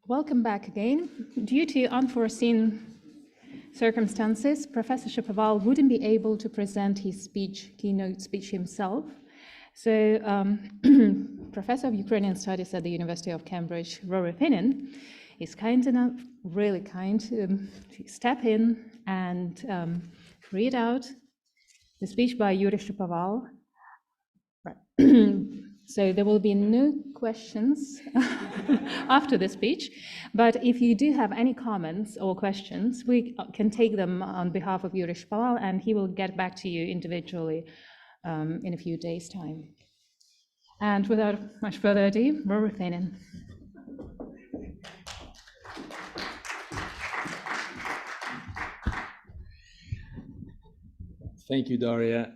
Welcome back again. Due to unforeseen circumstances, Professor Shapoval wouldn't be able to present his keynote speech himself. So Professor of Ukrainian Studies at the University of Cambridge, Rory Finnin, is kind enough, really kind, to step in and read out the speech by Yuriy Shapoval. Right. So there will be no questions after the speech, but if you do have any comments or questions, we can take them on behalf of Yuriy Shapoval, and he will get back to you individually in a few days' time. And without much further ado, Rory Finnin. Thank you, Daria.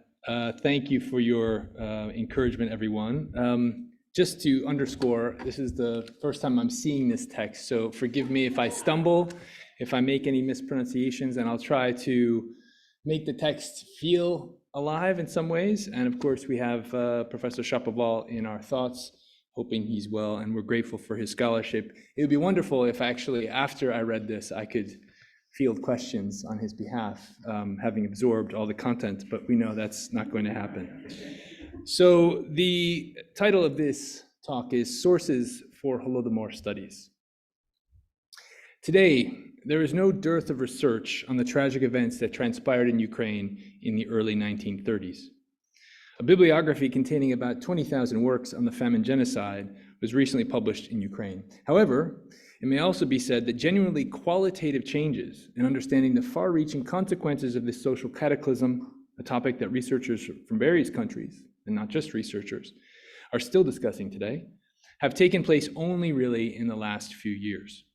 Thank you for your encouragement, everyone. Just to underscore, this is the first time I'm seeing this text, so forgive me if I stumble, if I make any mispronunciations, and I'll try to make the text feel alive in some ways. And of course, we have Professor Shapoval in our thoughts, hoping he's well, and we're grateful for his scholarship. It would be wonderful if actually, after I read this, I could field questions on his behalf, having absorbed all the content, but we know that's not going to happen. So the title of this talk is Sources for Holodomor Studies. Today, there is no dearth of research on the tragic events that transpired in Ukraine in the early 1930s. A bibliography containing about 20,000 works on the famine genocide was recently published in Ukraine. However, it may also be said that genuinely qualitative changes in understanding the far-reaching consequences of this social cataclysm, a topic that researchers from various countries, and not just researchers, are still discussing today, have taken place only really in the last few years.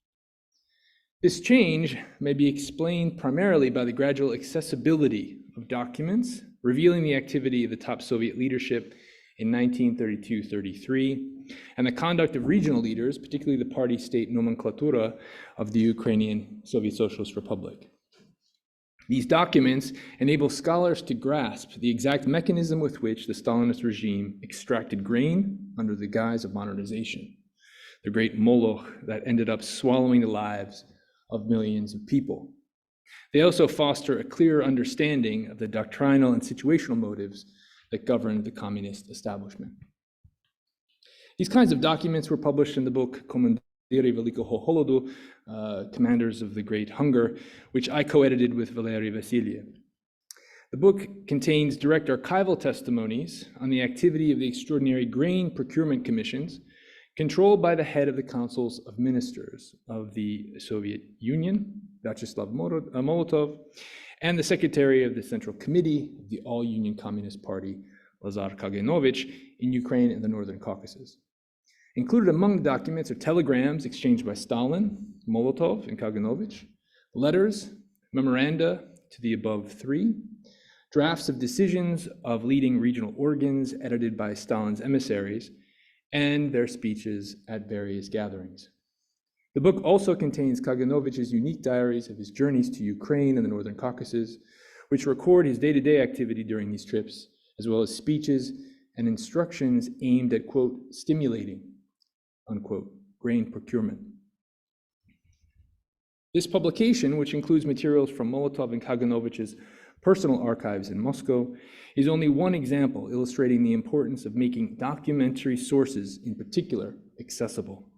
This change may be explained primarily by the gradual accessibility of documents revealing the activity of the top Soviet leadership in 1932-33, and the conduct of regional leaders, particularly the party-state nomenclatura of the Ukrainian Soviet Socialist Republic. These documents enable scholars to grasp the exact mechanism with which the Stalinist regime extracted grain under the guise of modernization, the great moloch that ended up swallowing the lives of millions of people. They also foster a clearer understanding of the doctrinal and situational motives that governed the communist establishment. These kinds of documents were published in the book Komandiri Velikoho Holodu, Commanders of the Great Hunger, which I co-edited with Valery Vasiliev. The book contains direct archival testimonies on the activity of the extraordinary grain procurement commissions controlled by the head of the councils of ministers of the Soviet Union, Vyacheslav Molotov, and the secretary of the Central Committee of the All-Union Communist Party, Lazar Kaganovich, in Ukraine and the Northern Caucasus. Included among the documents are telegrams exchanged by Stalin, Molotov, and Kaganovich, letters, memoranda to the above three, drafts of decisions of leading regional organs edited by Stalin's emissaries, and their speeches at various gatherings. The book also contains Kaganovich's unique diaries of his journeys to Ukraine and the Northern Caucasus, which record his day-to-day activity during these trips, as well as speeches and instructions aimed at, quote, stimulating, unquote, grain procurement. This publication, which includes materials from Molotov and Kaganovich's personal archives in Moscow, is only one example illustrating the importance of making documentary sources, in particular, accessible.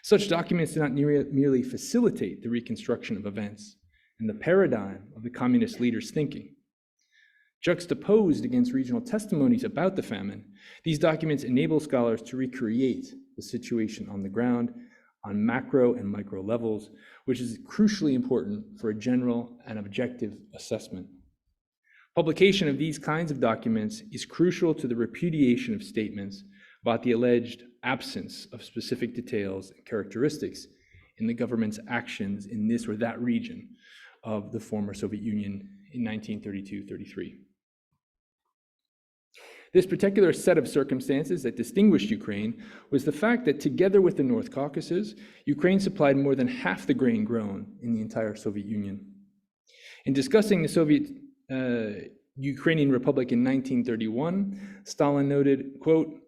Such documents do not merely facilitate the reconstruction of events and the paradigm of the communist leaders' thinking. Juxtaposed against regional testimonies about the famine, these documents enable scholars to recreate the situation on the ground on macro and micro levels, which is crucially important for a general and objective assessment. Publication of these kinds of documents is crucial to the repudiation of statements about the alleged absence of specific details and characteristics in the government's actions in this or that region of the former Soviet Union in 1932-33. This particular set of circumstances that distinguished Ukraine was the fact that, together with the North Caucasus, Ukraine supplied more than half the grain grown in the entire Soviet Union. In discussing the Soviet Ukrainian Republic in 1931, Stalin noted, quote,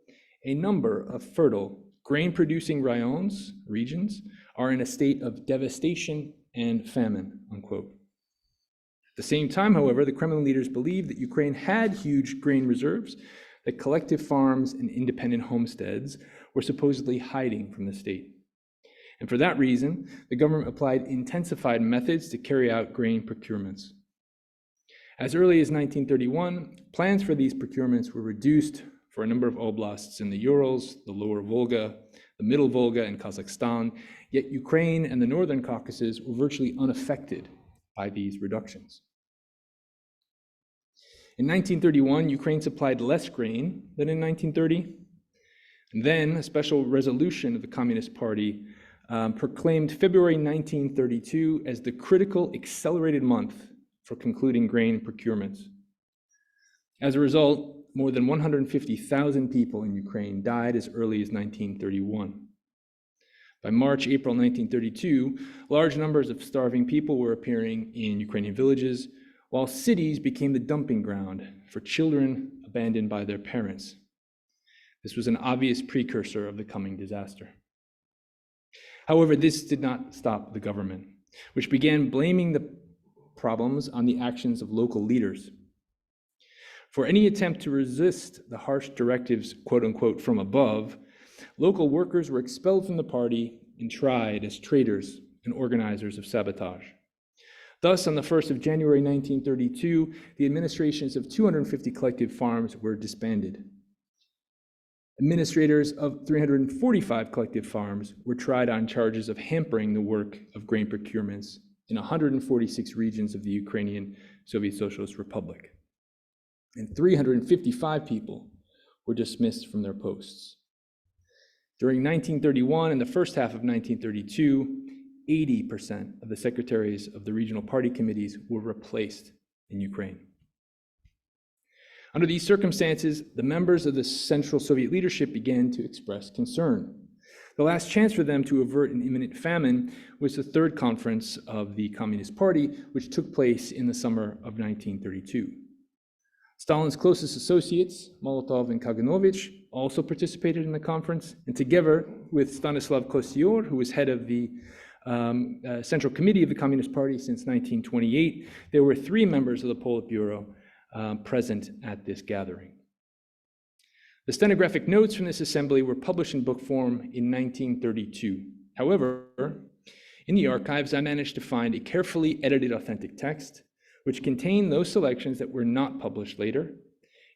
a number of fertile grain-producing regions, are in a state of devastation and famine, unquote. At the same time, however, the Kremlin leaders believed that Ukraine had huge grain reserves, that collective farms and independent homesteads were supposedly hiding from the state. And for that reason, the government applied intensified methods to carry out grain procurements. As early as 1931, plans for these procurements were reduced for a number of oblasts in the Urals, the Lower Volga, the Middle Volga, and Kazakhstan, yet Ukraine and the Northern Caucasus were virtually unaffected by these reductions. In 1931, Ukraine supplied less grain than in 1930. And then a special resolution of the Communist Party proclaimed February 1932 as the critical accelerated month for concluding grain procurements. As a result, more than 150,000 people in Ukraine died as early as 1931. By March, April 1932, large numbers of starving people were appearing in Ukrainian villages, while cities became the dumping ground for children abandoned by their parents. This was an obvious precursor of the coming disaster. However, this did not stop the government, which began blaming the problems on the actions of local leaders. For any attempt to resist the harsh directives, quote unquote, from above, local workers were expelled from the party and tried as traitors and organizers of sabotage. Thus, on the 1st of January 1932, the administrations of 250 collective farms were disbanded. Administrators of 345 collective farms were tried on charges of hampering the work of grain procurements in 146 regions of the Ukrainian Soviet Socialist Republic. And 355 people were dismissed from their posts. During 1931 and the first half of 1932, 80% of the secretaries of the regional party committees were replaced in Ukraine. Under these circumstances, the members of the Central Soviet leadership began to express concern. The last chance for them to avert an imminent famine was the third conference of the Communist Party, which took place in the summer of 1932. Stalin's closest associates, Molotov and Kaganovich, also participated in the conference, and together with Stanislav Kostyur, who was head of the Central Committee of the Communist Party since 1928, there were 3 members of the Politburo present at this gathering. The stenographic notes from this assembly were published in book form in 1932. However, in the archives, I managed to find a carefully edited authentic text, which contained those selections that were not published later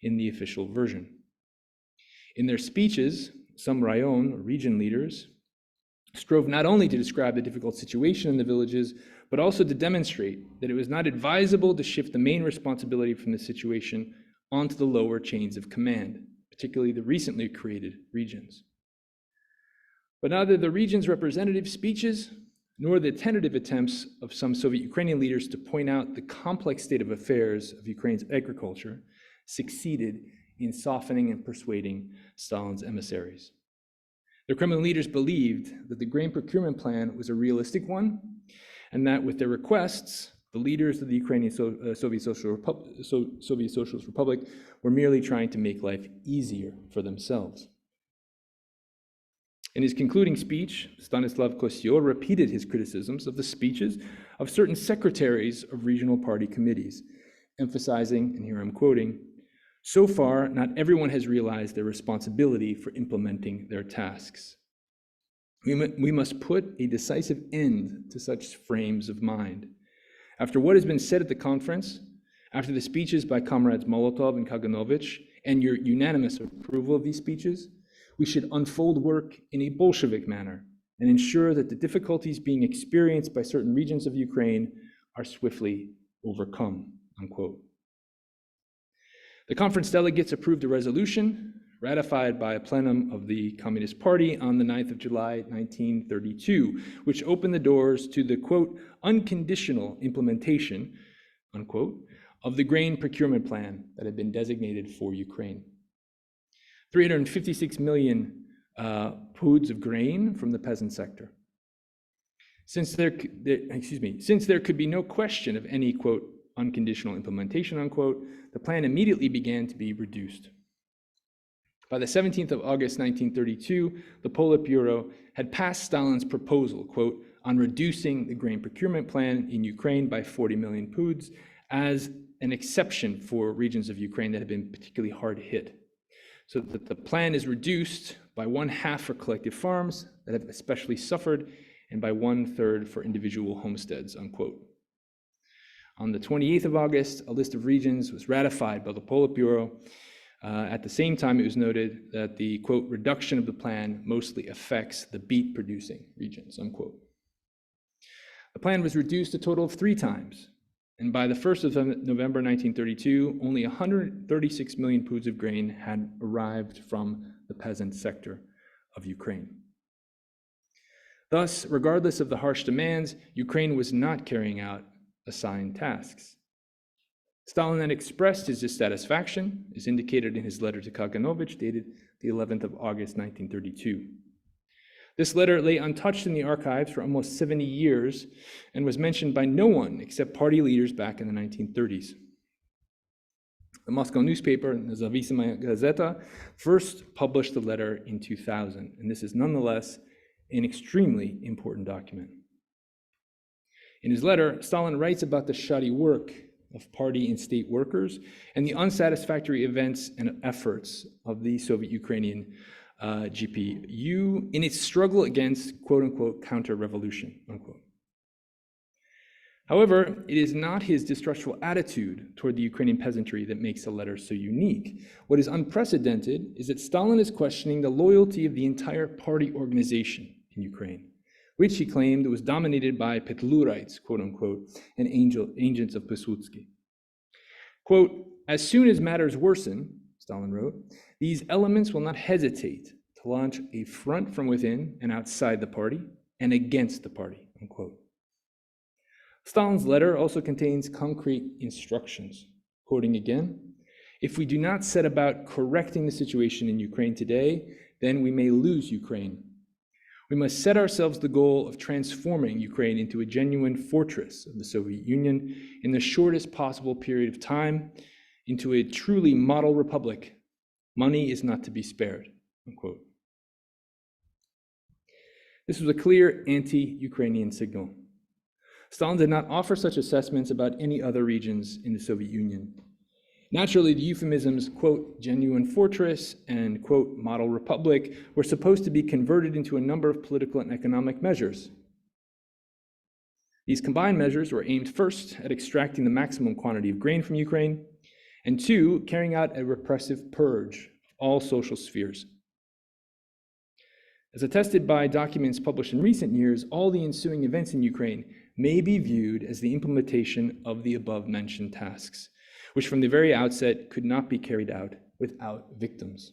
in the official version. In their speeches, some rayon, or region leaders, strove not only to describe the difficult situation in the villages, but also to demonstrate that it was not advisable to shift the main responsibility from the situation onto the lower chains of command, particularly the recently created regions. But neither the region's representative speeches nor the tentative attempts of some Soviet Ukrainian leaders to point out the complex state of affairs of Ukraine's agriculture succeeded in softening and persuading Stalin's emissaries. The Kremlin leaders believed that the grain procurement plan was a realistic one, and that with their requests, the leaders of the Ukrainian Soviet Socialist Republic were merely trying to make life easier for themselves. In his concluding speech, Stanislav Kostyur repeated his criticisms of the speeches of certain secretaries of regional party committees, emphasizing, and here I'm quoting, "So far, not everyone has realized their responsibility for implementing their tasks. We must put a decisive end to such frames of mind. After what has been said at the conference, after the speeches by comrades Molotov and Kaganovich, and your unanimous approval of these speeches, we should unfold work in a Bolshevik manner and ensure that the difficulties being experienced by certain regions of Ukraine are swiftly overcome," unquote. The conference delegates approved a resolution ratified by a plenum of the Communist Party on the 9th of July, 1932, which opened the doors to the, quote, unconditional implementation, unquote, of the grain procurement plan that had been designated for Ukraine. 356 million poods of grain from the peasant sector. Since there could be no question of any, quote, unconditional implementation, unquote, the plan immediately began to be reduced. By the 17th of August 1932, the Politburo had passed Stalin's proposal, quote, on reducing the grain procurement plan in Ukraine by 40 million puds as an exception for regions of Ukraine that had been particularly hard hit. So that the plan is reduced by 1/2 for collective farms that have especially suffered and by 1/3 for individual homesteads, unquote. On the 28th of August, a list of regions was ratified by the Politburo. At the same time, it was noted that the, quote, reduction of the plan mostly affects the beet-producing regions, unquote. The plan was reduced a total of 3 times, and by the 1st of November 1932, only 136 million puds of grain had arrived from the peasant sector of Ukraine. Thus, regardless of the harsh demands, Ukraine was not carrying out assigned tasks. Stalin then expressed his dissatisfaction, as indicated in his letter to Kaganovich, dated the 11th of August 1932. This letter lay untouched in the archives for almost 70 years and was mentioned by no one except party leaders back in the 1930s. The Moscow newspaper, Nezavisimaya Gazeta, first published the letter in 2000, and this is nonetheless an extremely important document. In his letter, Stalin writes about the shoddy work of party and state workers and the unsatisfactory events and efforts of the Soviet Ukrainian GPU in its struggle against, quote unquote, counter-revolution, unquote. However, it is not his distrustful attitude toward the Ukrainian peasantry that makes the letter so unique. What is unprecedented is that Stalin is questioning the loyalty of the entire party organization in Ukraine, which he claimed was dominated by Petlurites, quote unquote, and agents of Pilsudski. Quote, as soon as matters worsen, Stalin wrote, these elements will not hesitate to launch a front from within and outside the party and against the party, unquote. Stalin's letter also contains concrete instructions, quoting again, if we do not set about correcting the situation in Ukraine today, then we may lose Ukraine. We must set ourselves the goal of transforming Ukraine into a genuine fortress of the Soviet Union in the shortest possible period of time, into a truly model republic. Money is not to be spared, unquote. This was a clear anti-Ukrainian signal. Stalin did not offer such assessments about any other regions in the Soviet Union. Naturally, the euphemisms, quote, genuine fortress and, quote, model republic were supposed to be converted into a number of political and economic measures. These combined measures were aimed first at extracting the maximum quantity of grain from Ukraine, and 2, carrying out a repressive purge of all social spheres. As attested by documents published in recent years, all the ensuing events in Ukraine may be viewed as the implementation of the above-mentioned tasks, which from the very outset could not be carried out without victims.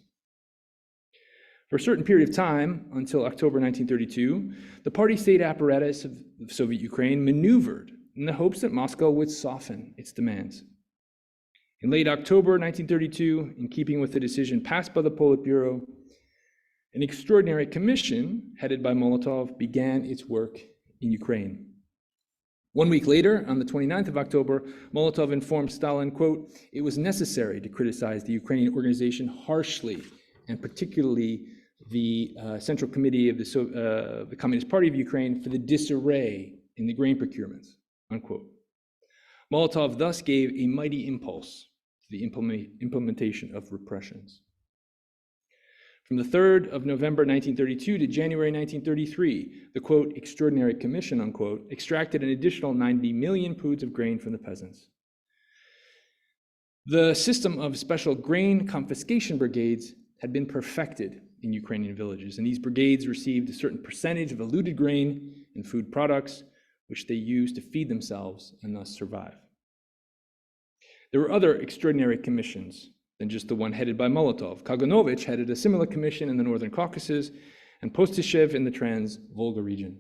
For a certain period of time, until October 1932, the party-state apparatus of Soviet Ukraine maneuvered in the hopes that Moscow would soften its demands. In late October 1932, in keeping with the decision passed by the Politburo, an extraordinary commission headed by Molotov began its work in Ukraine. 1 week later, on the 29th of October, Molotov informed Stalin, quote, it was necessary to criticize the Ukrainian organization harshly, and particularly the Central Committee of the Communist Party of Ukraine for the disarray in the grain procurements, unquote. Molotov thus gave a mighty impulse to the implementation of repressions. From the 3rd of November 1932 to January 1933, the, quote, extraordinary commission, unquote, extracted an additional 90 million puds of grain from the peasants. The system of special grain confiscation brigades had been perfected in Ukrainian villages, and these brigades received a certain percentage of eluded grain and food products, which they used to feed themselves and thus survive. There were other extraordinary commissions than just the one headed by Molotov. Kaganovich headed a similar commission in the Northern Caucasus, and Postishev in the Trans-Volga region.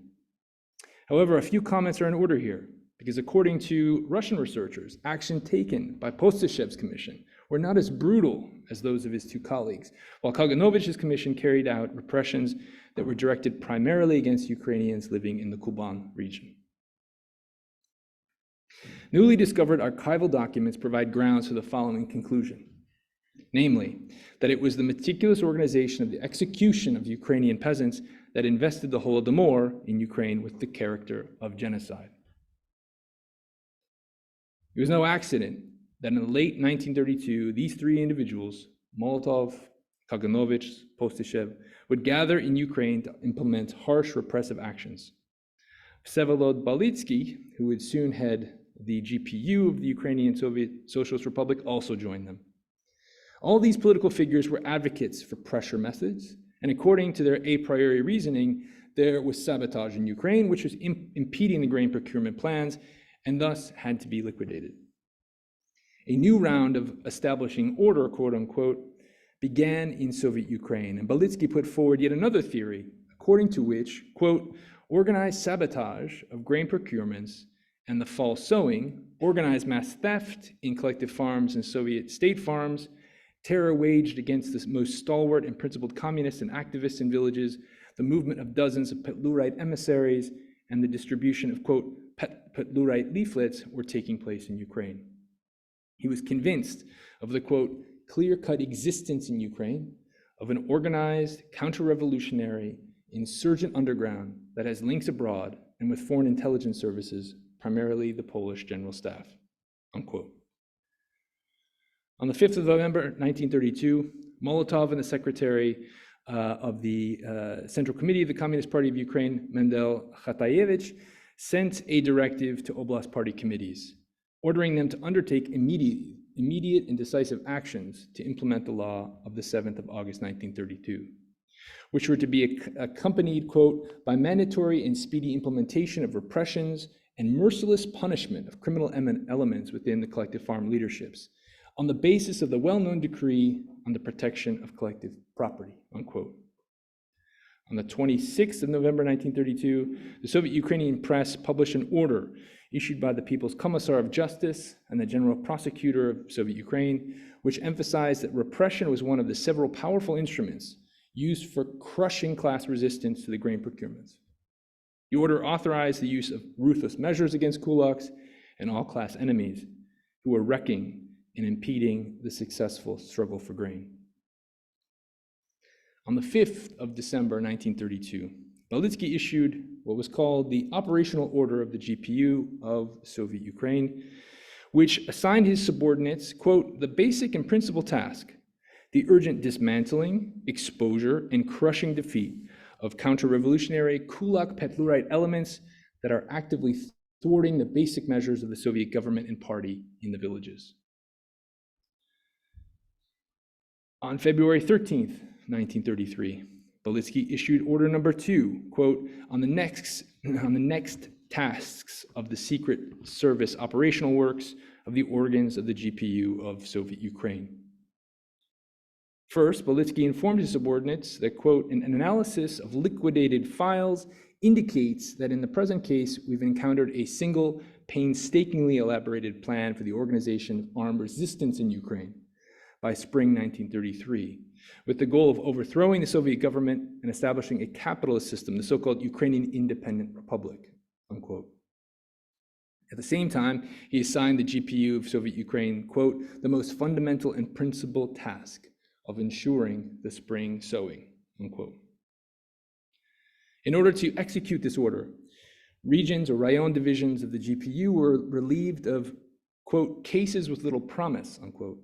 However, a few comments are in order here, because according to Russian researchers, action taken by Postishev's commission were not as brutal as those of his 2 colleagues, while Kaganovich's commission carried out repressions that were directed primarily against Ukrainians living in the Kuban region. Newly discovered archival documents provide grounds for the following conclusion. namely, that it was the meticulous organization of the execution of Ukrainian peasants that invested the Holodomor in Ukraine with the character of genocide. It was no accident that in the late 1932, these three individuals, Molotov, Kaganovich, Postishev, would gather in Ukraine to implement harsh repressive actions. Vsevolod Balitsky, who would soon head the GPU of the Ukrainian Soviet Socialist Republic, also joined them. All these political figures were advocates for pressure methods, and according to their a priori reasoning, there was sabotage in Ukraine, which was impeding the grain procurement plans and thus had to be liquidated. A new round of establishing order, quote unquote, began in Soviet Ukraine, and Balitsky put forward yet another theory, according to which, quote, organized sabotage of grain procurements and the false sowing, organized mass theft in collective farms and Soviet state farms, terror waged against the most stalwart and principled communists and activists in villages, the movement of dozens of Petlurite emissaries, and the distribution of, quote, Petlurite leaflets were taking place in Ukraine. He was convinced of the, quote, clear-cut existence in Ukraine of an organized, counter-revolutionary, insurgent underground that has links abroad and with foreign intelligence services, primarily the Polish General Staff, unquote. On the 5th of November, 1932, Molotov and the secretary of the Central Committee of the Communist Party of Ukraine, Mendel Khatayevich, sent a directive to Oblast Party committees, ordering them to undertake immediate and decisive actions to implement the law of the 7th of August, 1932, which were to be accompanied, quote, by mandatory and speedy implementation of repressions and merciless punishment of criminal elements within the collective farm leaderships, on the basis of the well-known decree on the protection of collective property, unquote. On the 26th of November 1932, the Soviet Ukrainian press published an order issued by the People's Commissar of Justice and the General Prosecutor of Soviet Ukraine, which emphasized that repression was one of the several powerful instruments used for crushing class resistance to the grain procurements. The order authorized the use of ruthless measures against kulaks and all class enemies who were wrecking and impeding the successful struggle for grain. On the 5th of December 1932, Balitsky issued what was called the Operational Order of the GPU of Soviet Ukraine, which assigned his subordinates, quote, the basic and principal task, the urgent dismantling, exposure, and crushing defeat of counter-revolutionary kulak Petlurite elements that are actively thwarting the basic measures of the Soviet government and party in the villages. On February 13th, 1933, Balitsky issued order number 2, quote, on the next tasks of the secret service operational works of the organs of the GPU of Soviet Ukraine. First, Balitsky informed his subordinates that, quote, an analysis of liquidated files indicates that in the present case, we've encountered a single, painstakingly elaborated plan for the organization of armed resistance in Ukraine by spring 1933, with the goal of overthrowing the Soviet government and establishing a capitalist system, the so-called Ukrainian Independent Republic, unquote. At the same time, he assigned the GPU of Soviet Ukraine, quote, the most fundamental and principal task of ensuring the spring sowing, unquote. In order to execute this order, regions or rayon divisions of the GPU were relieved of, quote, cases with little promise, unquote,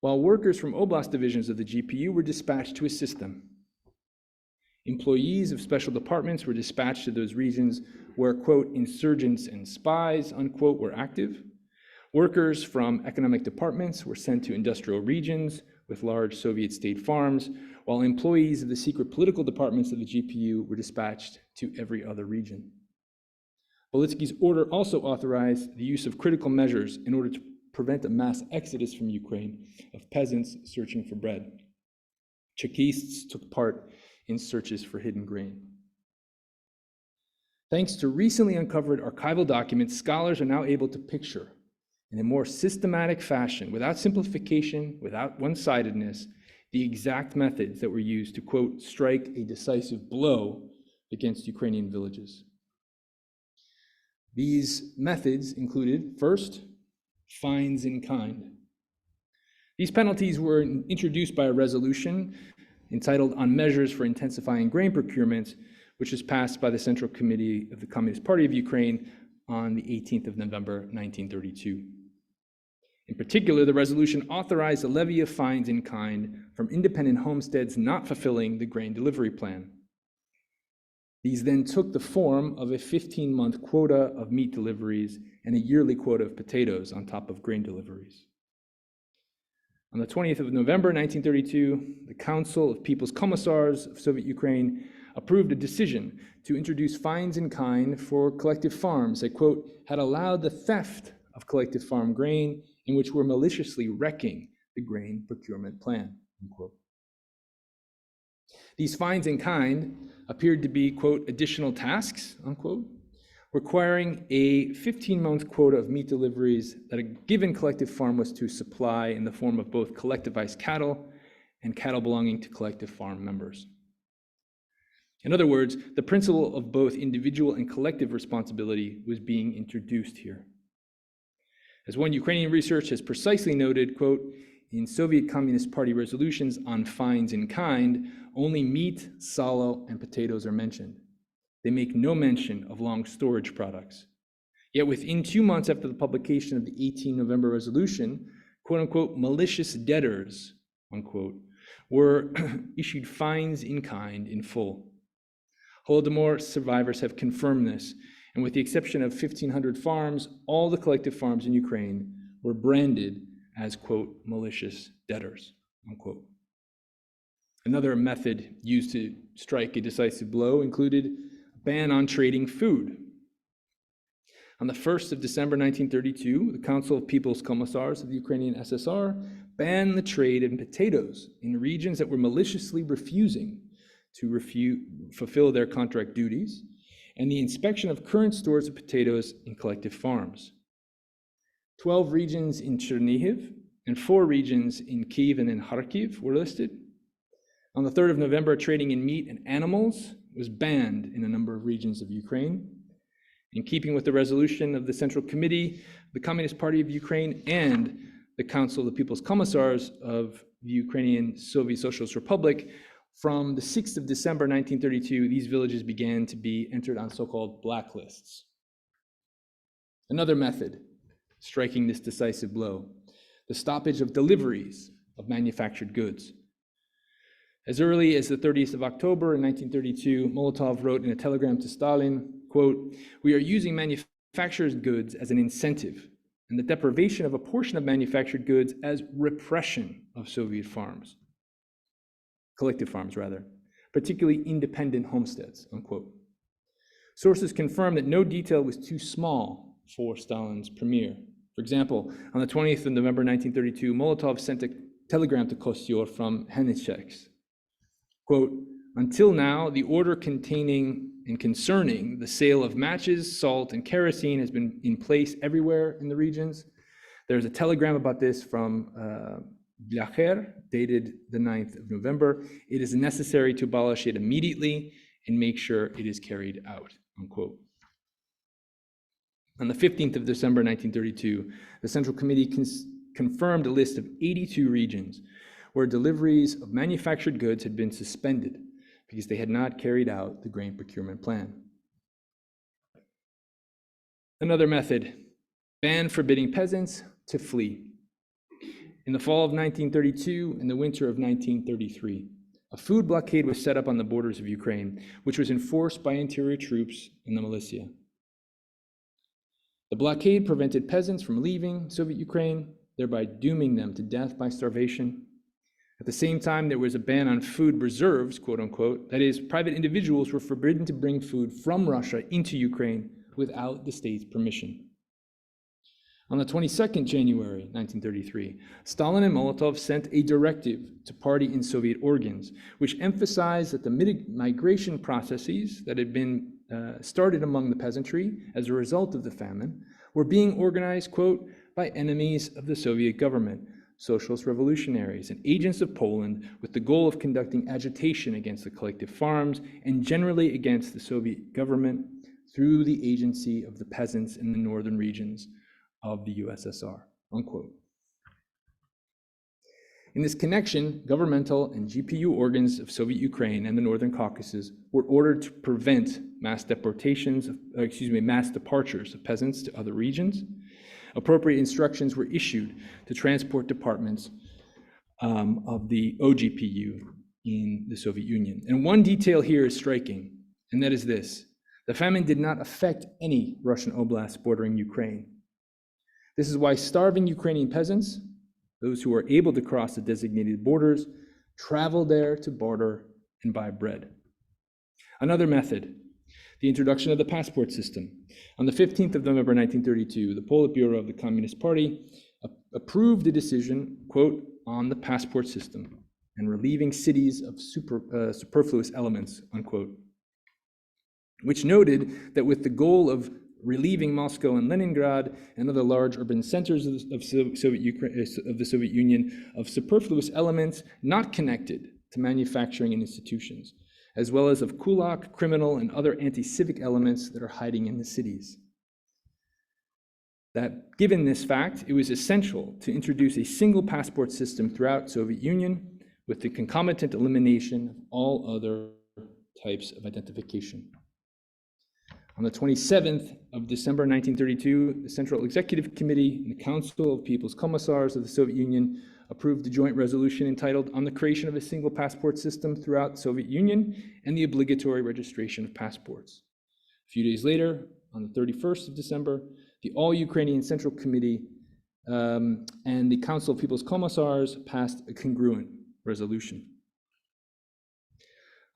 while workers from oblast divisions of the GPU were dispatched to assist them. Employees of special departments were dispatched to those regions where, quote, insurgents and spies, unquote, were active. Workers from economic departments were sent to industrial regions with large Soviet state farms, while employees of the secret political departments of the GPU were dispatched to every other region. Balitsky's order also authorized the use of critical measures in order to prevent a mass exodus from Ukraine of peasants searching for bread. Chekists took part in searches for hidden grain. Thanks to recently uncovered archival documents, scholars are now able to picture in a more systematic fashion, without simplification, without one-sidedness, the exact methods that were used to, quote, strike a decisive blow against Ukrainian villages. These methods included, first, fines in kind. These penalties were introduced by a resolution entitled On Measures for Intensifying Grain Procurement, which was passed by the Central Committee of the Communist Party of Ukraine on the 18th of November, 1932. In particular, the resolution authorized a levy of fines in kind from independent homesteads not fulfilling the grain delivery plan. These then took the form of a 15-month quota of meat deliveries and a yearly quota of potatoes on top of grain deliveries. On the 20th of November, 1932, the Council of People's Commissars of Soviet Ukraine approved a decision to introduce fines in kind for collective farms that, quote, had allowed the theft of collective farm grain in which were maliciously wrecking the grain procurement plan, unquote. These fines in kind appeared to be, quote, additional tasks, unquote, requiring a 15-month quota of meat deliveries that a given collective farm was to supply in the form of both collectivized cattle and cattle belonging to collective farm members. In other words, the principle of both individual and collective responsibility was being introduced here. As one Ukrainian researcher has precisely noted, quote, in Soviet Communist Party resolutions on fines in kind, only meat, sallow, and potatoes are mentioned. They make no mention of long storage products. Yet within 2 months after the publication of the 18 November resolution, quote unquote, malicious debtors, unquote, were issued fines in kind in full. Holodomor survivors have confirmed this, and with the exception of 1,500 farms, all the collective farms in Ukraine were branded as, quote, malicious debtors, unquote. Another method used to strike a decisive blow included ban on trading food. On the 1st of December 1932, the Council of People's Commissars of the Ukrainian SSR banned the trade in potatoes in regions that were maliciously refusing to fulfill their contract duties, and the inspection of current stores of potatoes in collective farms. 12 regions in Chernihiv and 4 regions in Kyiv and in Kharkiv were listed. On the 3rd of November, trading in meat and animals was banned in a number of regions of Ukraine. In keeping with the resolution of the Central Committee, the Communist Party of Ukraine, and the Council of the People's Commissars of the Ukrainian Soviet Socialist Republic, from the 6th of December 1932, these villages began to be entered on so-called blacklists. Another method striking this decisive blow, the stoppage of deliveries of manufactured goods. As early as the 30th of October in 1932, Molotov wrote in a telegram to Stalin, quote, "We are using manufactured goods as an incentive, and the deprivation of a portion of manufactured goods as repression of Soviet farms, collective farms rather, particularly independent homesteads," unquote. Sources confirm that no detail was too small for Stalin's premier. For example, on the 20th of November 1932, Molotov sent a telegram to Kostyur from Hennicheks. Quote, "Until now, the order containing and concerning the sale of matches, salt, and kerosene has been in place everywhere in the regions. There's a telegram about this from Blacher, dated the 9th of November. It is necessary to abolish it immediately and make sure it is carried out," unquote. On the 15th of December 1932, the Central Committee confirmed a list of 82 regions where deliveries of manufactured goods had been suspended because they had not carried out the grain procurement plan. Another method, ban forbidding peasants to flee. In the fall of 1932 and the winter of 1933, a food blockade was set up on the borders of Ukraine, which was enforced by interior troops and the militia. The blockade prevented peasants from leaving Soviet Ukraine, thereby dooming them to death by starvation. At the same time, there was a ban on food reserves, quote unquote. That is, private individuals were forbidden to bring food from Russia into Ukraine without the state's permission. On the 22nd January 1933, Stalin and Molotov sent a directive to party and Soviet organs, which emphasized that the migration processes that had been started among the peasantry as a result of the famine were being organized, quote, by enemies of the Soviet government, socialist revolutionaries, and agents of Poland, with the goal of conducting agitation against the collective farms and generally against the Soviet government through the agency of the peasants in the northern regions of the USSR, unquote. In this connection, governmental and GPU organs of Soviet Ukraine and the Northern Caucasus were ordered to prevent mass deportations, mass departures of peasants to other regions. Appropriate instructions were issued to transport departments of the OGPU in the Soviet Union. And one detail here is striking, and that is this: the famine did not affect any Russian oblasts bordering Ukraine. This is why starving Ukrainian peasants, those who are able to cross the designated borders, travel there to barter and buy bread. Another method, the introduction of the passport system. On the 15th of November 1932, the Politburo of the Communist Party approved a decision, quote, on the passport system and relieving cities of superfluous elements, unquote, which noted that with the goal of relieving Moscow and Leningrad and other large urban centers of the Soviet Union of superfluous elements not connected to manufacturing and institutions, as well as of kulak, criminal, and other anti-civic elements that are hiding in the cities. That given this fact, it was essential to introduce a single passport system throughout Soviet Union with the concomitant elimination of all other types of identification. On the 27th of December 1932, the Central Executive Committee and the Council of People's Commissars of the Soviet Union approved a joint resolution entitled On the Creation of a Single Passport System Throughout the Soviet Union and the Obligatory Registration of Passports. A few days later, on the 31st of December, the All-Ukrainian Central Committee and the Council of People's Commissars passed a congruent resolution.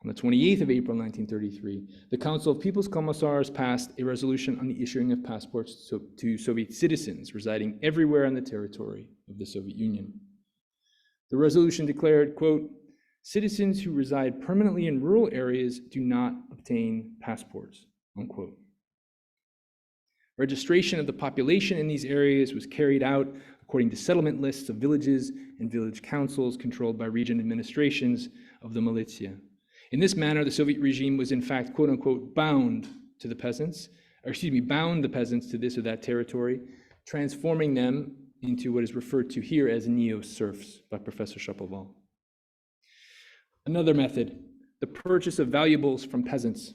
On the 28th of April 1933, the Council of People's Commissars passed a resolution on the issuing of passports to Soviet citizens residing everywhere on the territory of the Soviet Union. The resolution declared, quote, citizens who reside permanently in rural areas do not obtain passports, unquote. Registration of the population in these areas was carried out according to settlement lists of villages and village councils controlled by region administrations of the militia. In this manner, the Soviet regime was in fact, quote unquote, bound the peasants to this or that territory, transforming them into what is referred to here as neo-serfs by Professor Shapoval. Another method, the purchase of valuables from peasants.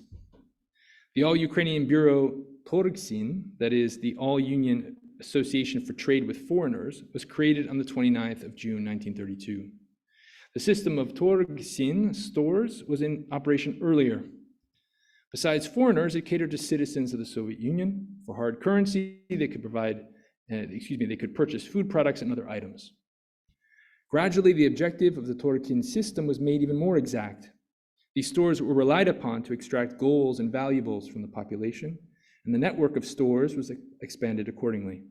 The All-Ukrainian Bureau Torgsin, that is the All-Union Association for Trade with Foreigners, was created on the 29th of June, 1932. The system of Torgsin stores was in operation earlier. Besides foreigners, it catered to citizens of the Soviet Union. For hard currency, they could purchase food products and other items. Gradually, the objective of the Torgsin system was made even more exact. These stores were relied upon to extract gold and valuables from the population, and the network of stores was expanded accordingly.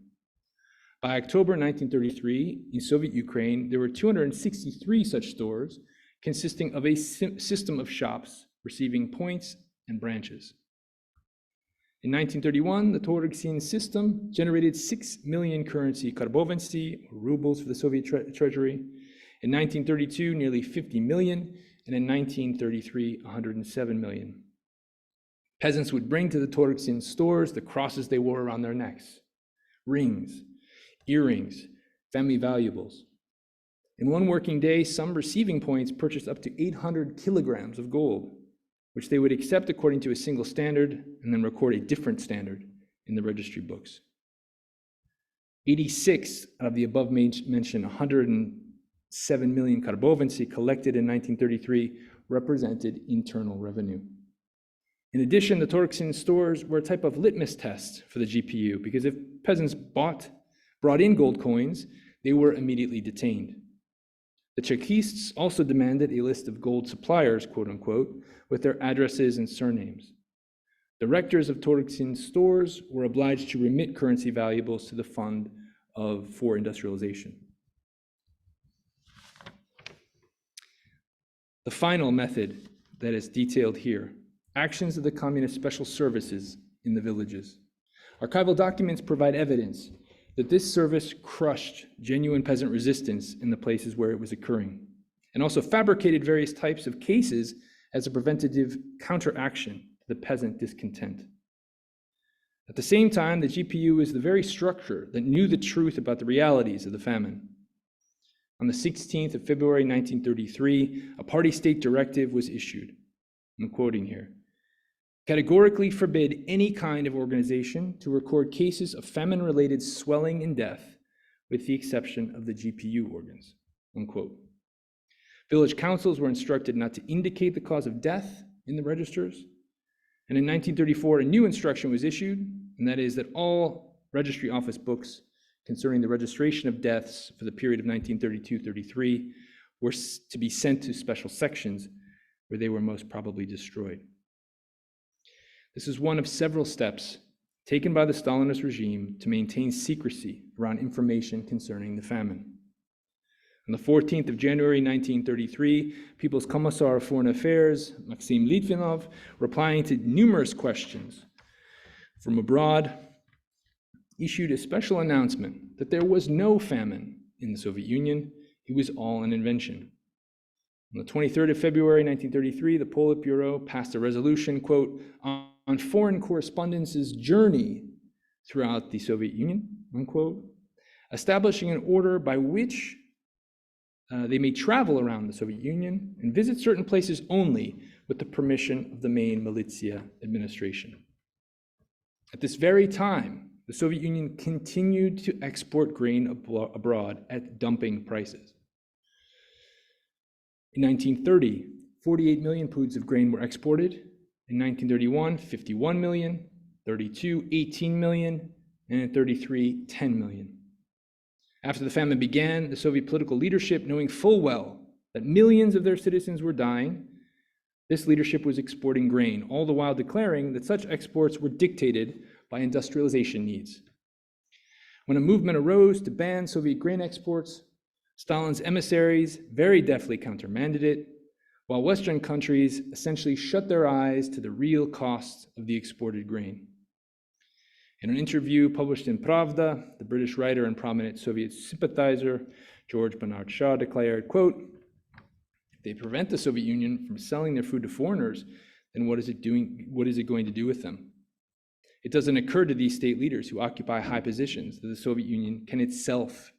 By October 1933, in Soviet Ukraine, there were 263 such stores, consisting of a system of shops receiving points and branches. In 1931, the Torgsin system generated 6 million currency karbovancy, or rubles for the Soviet treasury. In 1932, nearly 50 million, and in 1933, 107 million. Peasants would bring to the Torgsin stores the crosses they wore around their necks, rings, earrings, family valuables. In one working day, some receiving points purchased up to 800 kilograms of gold, which they would accept according to a single standard and then record a different standard in the registry books. 86 out of the above mentioned 107 million karbovancy collected in 1933 represented internal revenue. In addition, the Torgsin stores were a type of litmus test for the GPU, because if peasants brought in gold coins, they were immediately detained. The Chekists also demanded a list of gold suppliers, quote unquote, with their addresses and surnames. Directors of Torgsin stores were obliged to remit currency valuables to the fund for industrialization. The final method that is detailed here, actions of the communist special services in the villages. Archival documents provide evidence that this service crushed genuine peasant resistance in the places where it was occurring, and also fabricated various types of cases as a preventative counteraction to the peasant discontent. At the same time, the GPU is the very structure that knew the truth about the realities of the famine. On the 16th of February 1933, a party state directive was issued. I'm quoting here. Categorically forbid any kind of organization to record cases of famine-related swelling and death, with the exception of the GPU organs, unquote. Village councils were instructed not to indicate the cause of death in the registers. And in 1934, a new instruction was issued, and that is that all registry office books concerning the registration of deaths for the period of 1932-33 were to be sent to special sections where they were most probably destroyed. This is one of several steps taken by the Stalinist regime to maintain secrecy around information concerning the famine. On the 14th of January 1933, People's Commissar of Foreign Affairs, Maxim Litvinov, replying to numerous questions from abroad, issued a special announcement that there was no famine in the Soviet Union. It was all an invention. On the 23rd of February 1933, the Politburo passed a resolution, quote, on foreign correspondence's journey throughout the Soviet Union, unquote, establishing an order by which they may travel around the Soviet Union and visit certain places only with the permission of the main militia administration. At this very time, the Soviet Union continued to export grain abroad at dumping prices. In 1930, 48 million poods of grain were exported. In 1931, 51 million, 32, 18 million, and in 33, 10 million. After the famine began, the Soviet political leadership, knowing full well that millions of their citizens were dying, this leadership was exporting grain, all the while declaring that such exports were dictated by industrialization needs. When a movement arose to ban Soviet grain exports, Stalin's emissaries very deftly countermanded it, while Western countries essentially shut their eyes to the real costs of the exported grain. In an interview published in Pravda, the British writer and prominent Soviet sympathizer, George Bernard Shaw, declared, quote, if they prevent the Soviet Union from selling their food to foreigners, then what is it going to do with them? It doesn't occur to these state leaders who occupy high positions that the Soviet Union can itself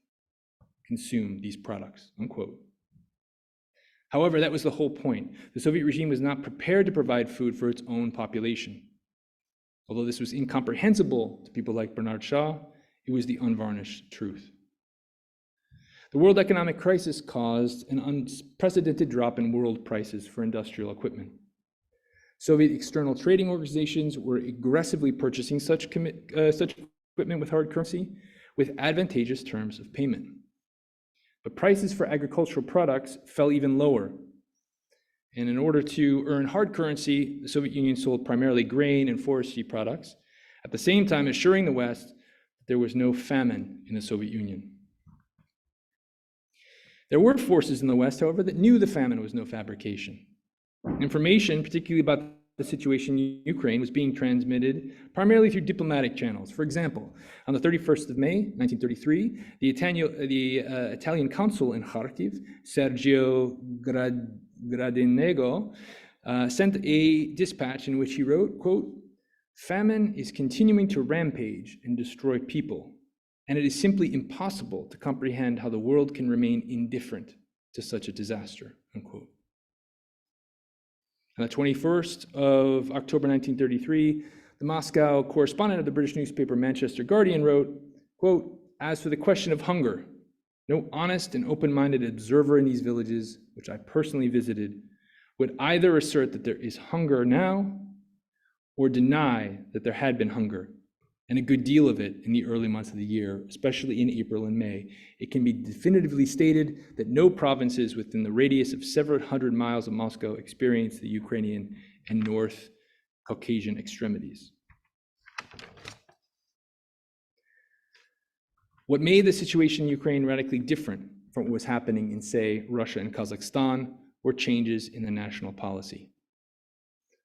consume these products, unquote. However, that was the whole point. The Soviet regime was not prepared to provide food for its own population. Although this was incomprehensible to people like Bernard Shaw, it was the unvarnished truth. The world economic crisis caused an unprecedented drop in world prices for industrial equipment. Soviet external trading organizations were aggressively purchasing such equipment with hard currency with advantageous terms of payment. But prices for agricultural products fell even lower. And in order to earn hard currency, the Soviet Union sold primarily grain and forestry products, at the same time assuring the West that there was no famine in the Soviet Union. There were forces in the West, however, that knew the famine was no fabrication. Information, particularly about the situation in Ukraine, was being transmitted primarily through diplomatic channels. For example, on the 31st of May, 1933, the Italian consul in Kharkiv, Sergio Gradinego, sent a dispatch in which he wrote, quote, famine is continuing to rampage and destroy people, and it is simply impossible to comprehend how the world can remain indifferent to such a disaster, unquote. On the 21st of October 1933, the Moscow correspondent of the British newspaper Manchester Guardian wrote, quote, as for the question of hunger, no honest and open-minded observer in these villages, which I personally visited, would either assert that there is hunger now or deny that there had been hunger, and a good deal of it in the early months of the year, especially in April and May. It can be definitively stated that no provinces within the radius of several hundred miles of Moscow experienced the Ukrainian and North Caucasian extremities. What made the situation in Ukraine radically different from what was happening in, say, Russia and Kazakhstan were changes in the national policy.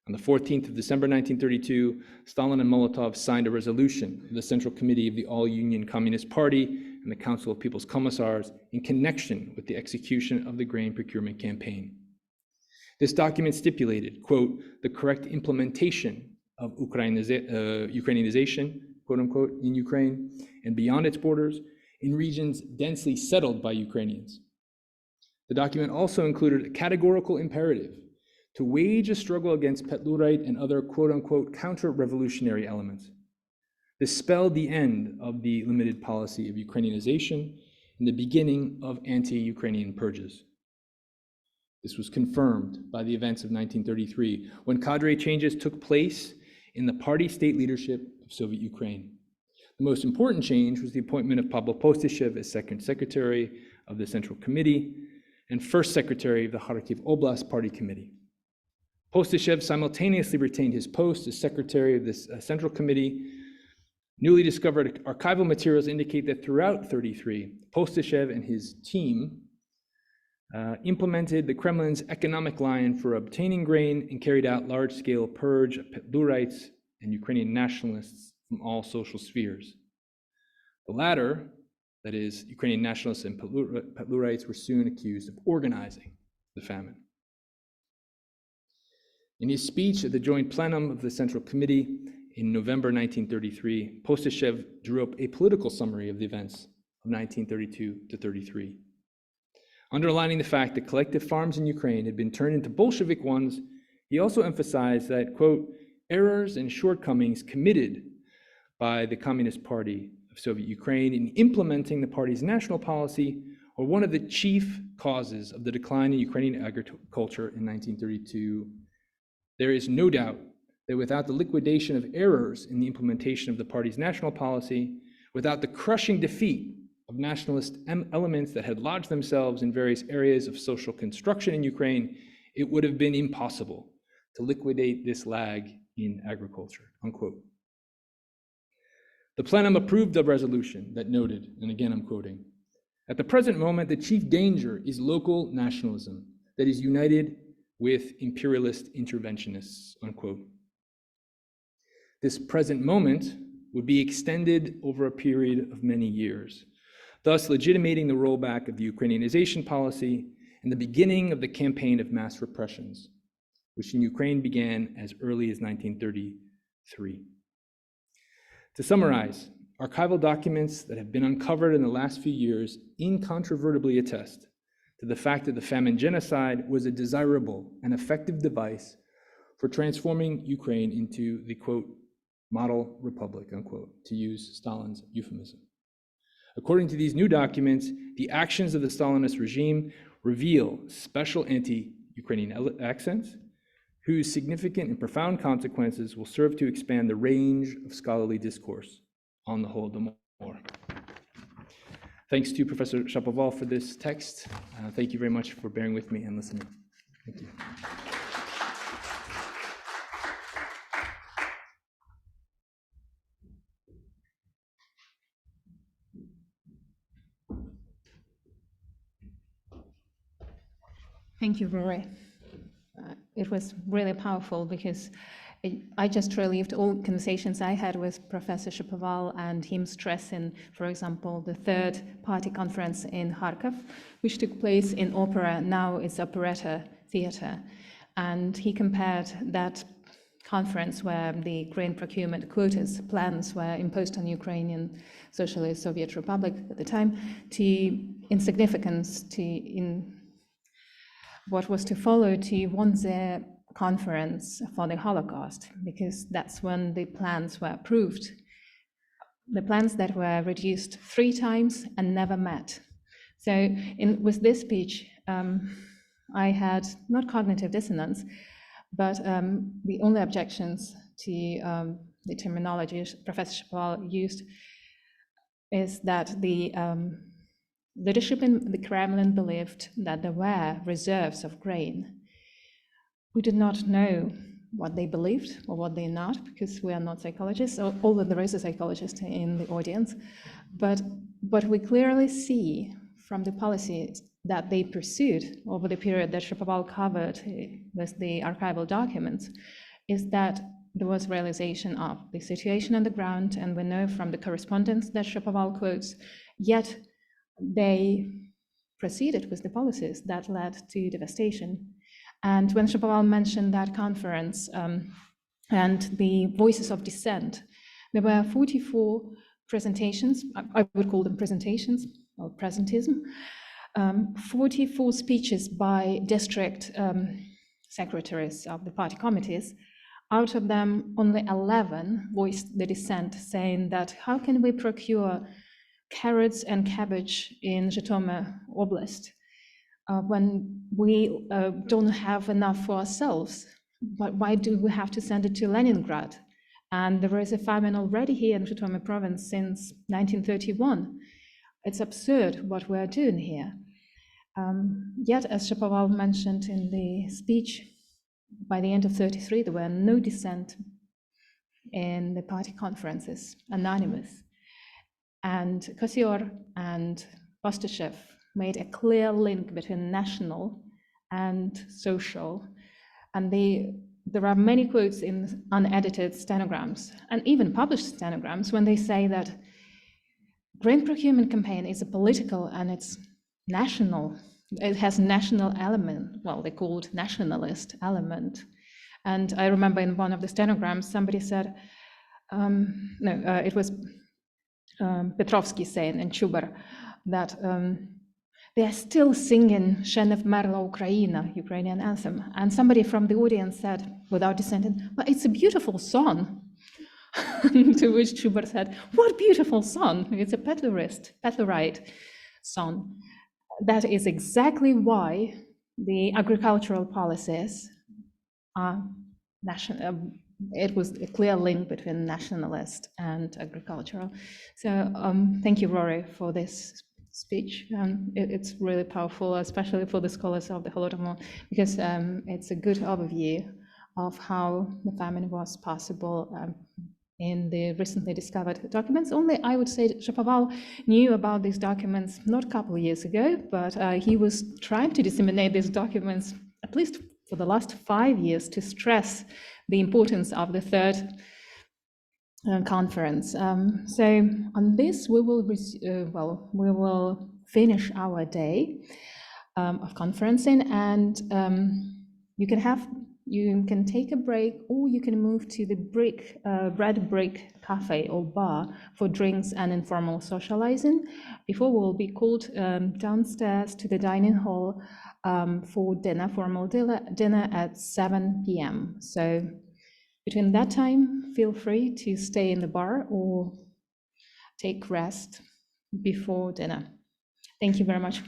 On the 14th of December 1932, Stalin and Molotov signed a resolution of the Central Committee of the All-Union Communist Party and the Council of People's Commissars in connection with the execution of the grain procurement campaign. This document stipulated, quote, the correct implementation of Ukrainianization, quote unquote, in Ukraine and beyond its borders in regions densely settled by Ukrainians, The document also included a categorical imperative to wage a struggle against Petlurite and other quote-unquote counter-revolutionary elements. This spelled the end of the limited policy of Ukrainianization and the beginning of anti-Ukrainian purges. This was confirmed by the events of 1933, when cadre changes took place in the party state leadership of Soviet Ukraine. The most important change was the appointment of Pavel Postyshev as second secretary of the Central Committee and first secretary of the Kharkiv Oblast Party Committee. Postyshev simultaneously retained his post as secretary of this Central Committee. Newly discovered archival materials indicate that throughout 1933, Postyshev and his team implemented the Kremlin's economic line for obtaining grain and carried out large-scale purge of Petlurites and Ukrainian nationalists from all social spheres. The latter, that is, Ukrainian nationalists and Petlurites, were soon accused of organizing the famine. In his speech at the joint plenum of the Central Committee in November 1933, Postyshev drew up a political summary of the events of 1932 to 33. Underlining the fact that collective farms in Ukraine had been turned into Bolshevik ones, he also emphasized that, quote, errors and shortcomings committed by the Communist Party of Soviet Ukraine in implementing the party's national policy were one of the chief causes of the decline in Ukrainian agriculture in 1932. There is no doubt that without the liquidation of errors in the implementation of the party's national policy, without the crushing defeat of nationalist elements that had lodged themselves in various areas of social construction in Ukraine, it would have been impossible to liquidate this lag in agriculture, unquote. The plenum approved the resolution that noted, and again I'm quoting, at the present moment, the chief danger is local nationalism that is united with imperialist interventionists, unquote. This present moment would be extended over a period of many years, thus legitimating the rollback of the Ukrainianization policy and the beginning of the campaign of mass repressions, which in Ukraine began as early as 1933. To summarize, archival documents that have been uncovered in the last few years incontrovertibly attest to the fact that the famine genocide was a desirable and effective device for transforming Ukraine into the, quote, model republic, unquote, to use Stalin's euphemism. According to these new documents, the actions of the Stalinist regime reveal special anti-Ukrainian accents whose significant and profound consequences will serve to expand the range of scholarly discourse on the Holodomor. Thanks to Professor Shapoval for this text. Thank you very much for bearing with me and listening. Thank you. Thank you, Rory. It was really powerful because I just relived all conversations I had with Professor Shapoval and him stressing, for example, the third party conference in Kharkiv, which took place in opera, now it's operetta theater. And he compared that conference where the grain procurement quotas plans were imposed on Ukrainian Socialist Soviet Republic at the time in significance in what was to follow to Wannsee conference for the Holocaust, because that's when the plans were approved. The plans that were reduced 3 times and never met. So with this speech, I had not cognitive dissonance, but the only objections to the terminology Professor Shapoval used is that the leadership in the Kremlin believed that there were reserves of grain. We did not know what they believed or what they're not, because we are not psychologists, although there is a psychologist in the audience. But what we clearly see from the policies that they pursued over the period that Shapoval covered with the archival documents is that there was realization of the situation on the ground, and we know from the correspondence that Shapoval quotes, yet they proceeded with the policies that led to devastation. And when Shapoval mentioned that conference and the voices of dissent, there were 44 presentations, I would call them presentations, or presentism, 44 speeches by district secretaries of the party committees. Out of them, only 11 voiced the dissent, saying that how can we procure carrots and cabbage in Zhytomyr Oblast when we don't have enough for ourselves? But why do we have to send it to Leningrad? And there is a famine already here in Zhytomyr province since 1931. It's absurd what we're doing here. Yet, as Shapoval mentioned in the speech, by the end of 33, there were no dissent in the party conferences, anonymous. And Kosior and Postashev made a clear link between national and social. And there are many quotes in unedited stenograms and even published stenograms when they say that grain procurement campaign is a political and it's national. It has national element. Well, they call it nationalist element. And I remember in one of the stenograms, somebody said, it was Petrovsky saying in Chubar that they are still singing Shenev Merla Ukraina, Ukrainian anthem. And somebody from the audience said, without dissenting, but it's a beautiful song. To which Chubar said, what beautiful song? It's a Petlerite song. That is exactly why the agricultural policies are national. It was a clear link between nationalist and agricultural. So thank you, Rory, for this speech. It's really powerful, especially for the scholars of the Holodomor, because it's a good overview of how the famine was possible in the recently discovered documents. Only I would say Shapoval knew about these documents not a couple of years ago, but he was trying to disseminate these documents at least for the last 5 years to stress the importance of the third conference. So on this, we will finish our day of conferencing, and you can take a break, or you can move to the Bread Brick Cafe or bar for drinks and informal socializing. Before we'll be called downstairs to the dining hall for dinner, formal dinner at 7 p.m. So between that time, feel free to stay in the bar or take rest before dinner. Thank you very much.